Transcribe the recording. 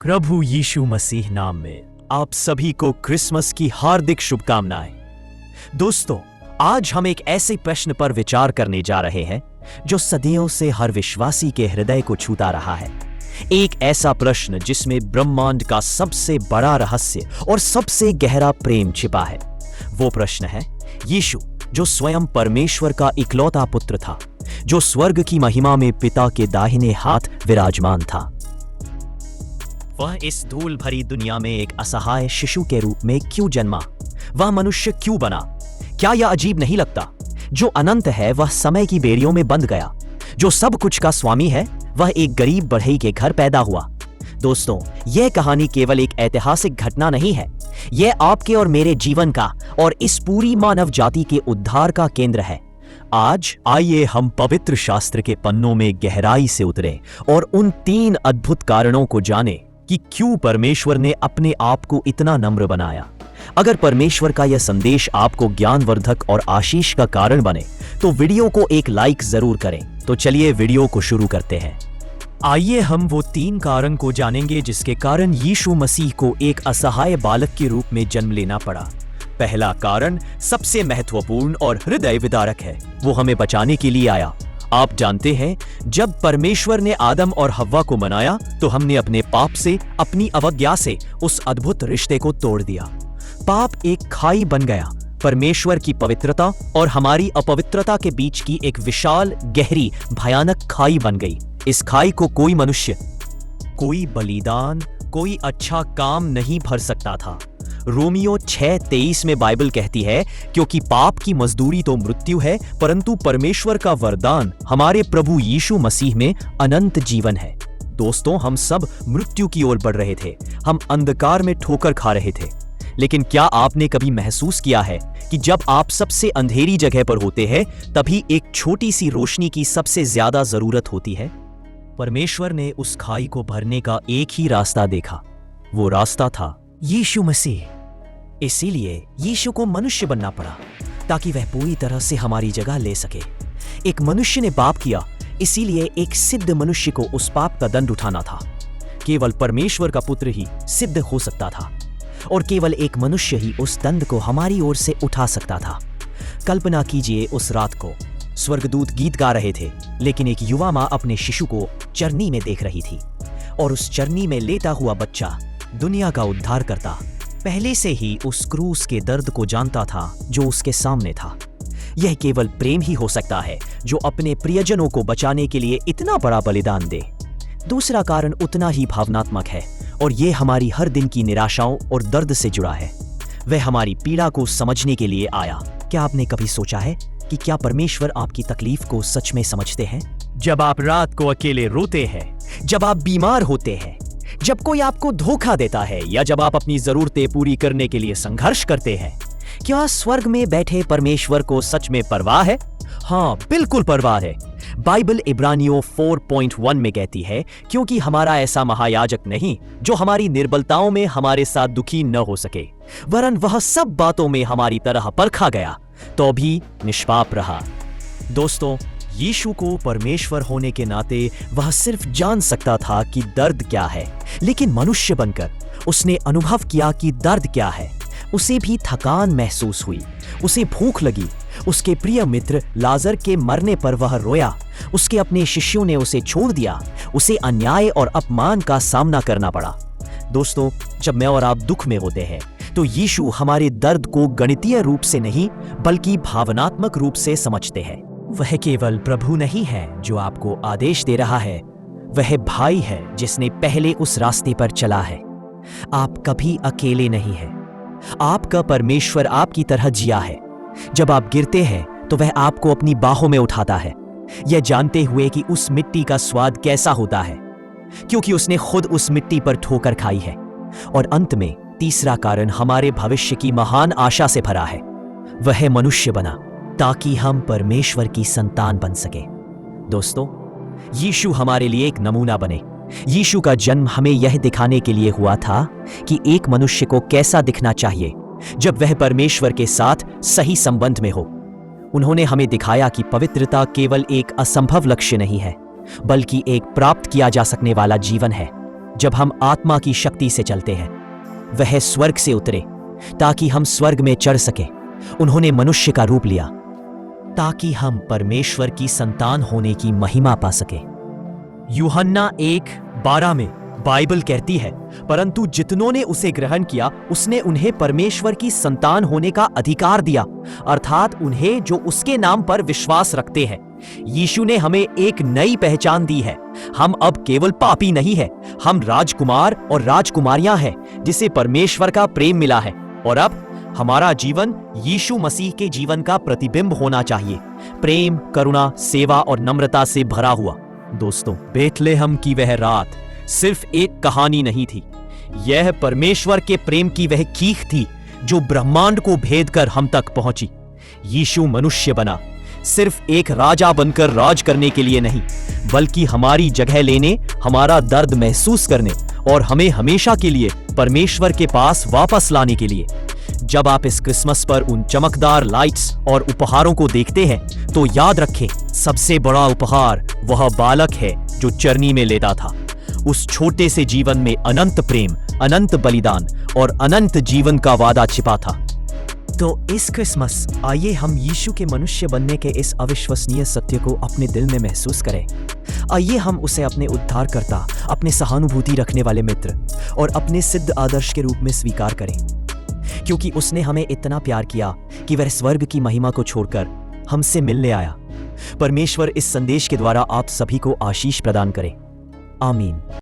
प्रभु यीशु मसीह नाम में आप सभी को क्रिसमस की हार्दिक शुभकामनाएं। दोस्तों, आज हम एक ऐसे प्रश्न पर विचार करने जा रहे हैं जो सदियों से हर विश्वासी के हृदय को छूता रहा है। एक ऐसा प्रश्न जिसमें ब्रह्मांड का सबसे बड़ा रहस्य और सबसे गहरा प्रेम छिपा है। वो प्रश्न है यीशु, जो स्वयं परमेश्वर का इकलौता पुत्र था, जो स्वर्ग की महिमा में पिता के दाहिने हाथ विराजमान था। वह इस धूल भरी दुनिया में एक असहाय शिशु के रूप में क्यों जन्मा? वह मनुष्य क्यों बना? क्या यह अजीब नहीं लगता? जो अनंत है वह समय की बेड़ियों में बंध गया। जो सब कुछ का स्वामी है वह एक गरीब बढ़ई के घर पैदा हुआ। दोस्तों, यह कहानी केवल एक ऐतिहासिक घटना नहीं है, यह आपके और मेरे जीवन का और इस पूरी मानव जाति के उद्धार का केंद्र है। आज आइए हम पवित्र शास्त्र के पन्नों में गहराई से उतरें और उन 3 अद्भुत कारणों को जानें कि क्यों परमेश्वर ने अपने आप को इतना नम्र बनाया। अगर परमेश्वर का यह संदेश आपको ज्ञानवर्धक और आशीष का कारण बने तो वीडियो को एक लाइक जरूर करें। तो चलिए वीडियो को शुरू करते हैं। आइए हम वो 3 कारण को जानेंगे जिसके कारण यीशु मसीह को एक असहाय बालक के रूप में जन्म लेना पड़ा। पहला कारण सबसे महत्वपूर्ण और हृदय विदारक है। वो हमें बचाने के लिए आया। आप जानते हैं, जब परमेश्वर ने आदम और हव्वा को बनाया तो हमने अपने पाप से, अपनी अवज्ञा से उस अद्भुत रिश्ते को तोड़ दिया। पाप एक खाई बन गया। परमेश्वर की पवित्रता और हमारी अपवित्रता के बीच की एक विशाल, गहरी, भयानक खाई बन गई। इस खाई को कोई मनुष्य, कोई बलिदान, कोई अच्छा काम नहीं भर सकता था। रोमियो 6:23 में बाइबल कहती है, क्योंकि पाप की मजदूरी तो मृत्यु है, परंतु परमेश्वर का वरदान हमारे प्रभु यीशु मसीह में अनंत जीवन है। दोस्तों, हम सब मृत्यु की ओर बढ़ रहे थे। हम अंधकार में ठोकर खा रहे थे। लेकिन क्या आपने कभी महसूस किया है कि जब आप सबसे अंधेरी जगह पर होते हैं तभी एक छोटी सी रोशनी की सबसे ज्यादा जरूरत होती है? परमेश्वर ने उस खाई को भरने का एक ही रास्ता देखा। वो रास्ता था यीशु मसीह। इसीलिए यीशु को मनुष्य बनना पड़ा ताकि वह पूरी तरह से हमारी जगह ले सके। एक मनुष्य ने पाप किया, इसीलिए एक सिद्ध मनुष्य को उस पाप का दंड उठाना था। केवल परमेश्वर का पुत्र ही सिद्ध हो सकता था और केवल एक मनुष्य ही उस दंड को हमारी ओर से उठा सकता था। कल्पना कीजिए, उस रात को स्वर्गदूत गीत गा रहे थे, लेकिन एक युवा माँ अपने शिशु को चरनी में देख रही थी और उस चरनी में लेटा हुआ बच्चा दुनिया का उद्धार करता पहले से ही उस क्रूस के दर्द को जानता था जो उसके सामने था। यह केवल प्रेम ही हो सकता है जो अपने प्रियजनों को बचाने के लिए इतना बड़ा बलिदान दे। दूसरा कारण उतना ही भावनात्मक है और यह हमारी हर दिन की निराशाओं और दर्द से जुड़ा है। वह हमारी पीड़ा को समझने के लिए आया। क्या आपने कभी सोचा है कि क्या परमेश्वर आपकी तकलीफ को सच में समझते हैं? जब आप रात को अकेले रोते हैं, जब आप बीमार होते हैं, जब कोई आपको धोखा देता है या जब आप अपनी जरूरतें पूरी करने के लिए संघर्ष करते हैं, क्या स्वर्ग में बैठे परमेश्वर को सच में परवाह है? हाँ, बिल्कुल परवाह है। बाइबल इब्रानियों 4:1 में कहती है, क्योंकि हमारा ऐसा महायाजक नहीं जो हमारी निर्बलताओं में हमारे साथ दुखी न हो सके, वरन वह सब बातों में हमारी तरह परखा गया तो भी निष्पाप रहा। दोस्तों, यीशु को परमेश्वर होने के नाते वह सिर्फ जान सकता था कि दर्द क्या है, लेकिन मनुष्य बनकर उसने अनुभव किया कि दर्द क्या है। उसे भी थकान महसूस हुई, उसे भूख लगी। उसके प्रिय मित्र लाजर के मरने पर वह रोया। उसके अपने शिष्यों ने उसे छोड़ दिया। उसे अन्याय और अपमान का सामना करना पड़ा। दोस्तों, जब मैं और आप दुख में होते हैं तो यीशु हमारे दर्द को गणितीय रूप से नहीं बल्कि भावनात्मक रूप से समझते हैं। वह केवल प्रभु नहीं है जो आपको आदेश दे रहा है, वह भाई है जिसने पहले उस रास्ते पर चला है। आप कभी अकेले नहीं हैं। आपका परमेश्वर आपकी तरह जिया है। जब आप गिरते हैं तो वह आपको अपनी बाहों में उठाता है, यह जानते हुए कि उस मिट्टी का स्वाद कैसा होता है, क्योंकि उसने खुद उस मिट्टी पर ठोकर खाई है। और अंत में तीसरा कारण हमारे भविष्य की महान आशा से भरा है। वह मनुष्य बना ताकि हम परमेश्वर की संतान बन सके। दोस्तों, यीशु हमारे लिए एक नमूना बने। यीशु का जन्म हमें यह दिखाने के लिए हुआ था कि एक मनुष्य को कैसा दिखना चाहिए जब वह परमेश्वर के साथ सही संबंध में हो। उन्होंने हमें दिखाया कि पवित्रता केवल एक असंभव लक्ष्य नहीं है, बल्कि एक प्राप्त किया जा सकने वाला जीवन है। जब हम आत्मा की शक्ति से चलते हैं। वह स्वर्ग से उतरे ताकि हम स्वर्ग में चढ़ सके। उन्होंने मनुष्य का रूप लिया ताकि हम परमेश्वर की संतान होने की महिमा पा सके। यूहन्ना 1:12 में बाइबल कहती है, परंतु जितनों ने उसे ग्रहण किया उसने उन्हें परमेश्वर की संतान होने का अधिकार दिया, अर्थात उन्हें जो उसके नाम पर विश्वास रखते हैं। यीशु ने हमें एक नई पहचान दी है। हम अब केवल पापी नहीं है, हम राजकुमार और राजकुमारियां हैं जिसे परमेश्वर का प्रेम मिला है। और अब हमारा जीवन यीशु मसीह के जीवन का प्रतिबिंब होना चाहिए, प्रेम, करुणा, सेवा और नम्रता से भरा हुआ। दोस्तों, बेथलेहम की वह रात सिर्फ एक कहानी नहीं थी, यह परमेश्वर के प्रेम की वह कीख थी जो ब्रह्मांड को भेद कर हम तक पहुंची। यीशु मनुष्य बना, सिर्फ एक राजा बनकर राज करने के लिए नहीं, बल्कि हमारी जगह लेने, हमारा दर्द महसूस करने और हमें हमेशा के लिए परमेश्वर के पास वापस लाने के लिए। जब आप इस क्रिसमस पर उन चमकदार लाइट्स और उपहारों को देखते हैं तो याद रखें, सबसे बड़ा उपहार वह बालक है जो चरनी में लेटा था। उस छोटे से जीवन में अनंत प्रेम, अनंत बलिदान और अनंत जीवन का वादा छिपा था। तो इस क्रिसमस आइए हम यीशु के मनुष्य बनने के इस अविश्वसनीय सत्य को अपने दिल में महसूस करें। आइए हम उसे अपने उद्धारकर्ता, अपने सहानुभूति रखने वाले मित्र और अपने सिद्ध आदर्श के रूप में स्वीकार करें, क्योंकि उसने हमें इतना प्यार किया कि वह स्वर्ग की महिमा को छोड़कर हमसे मिलने आया। परमेश्वर इस संदेश के द्वारा आप सभी को आशीष प्रदान करे। आमीन।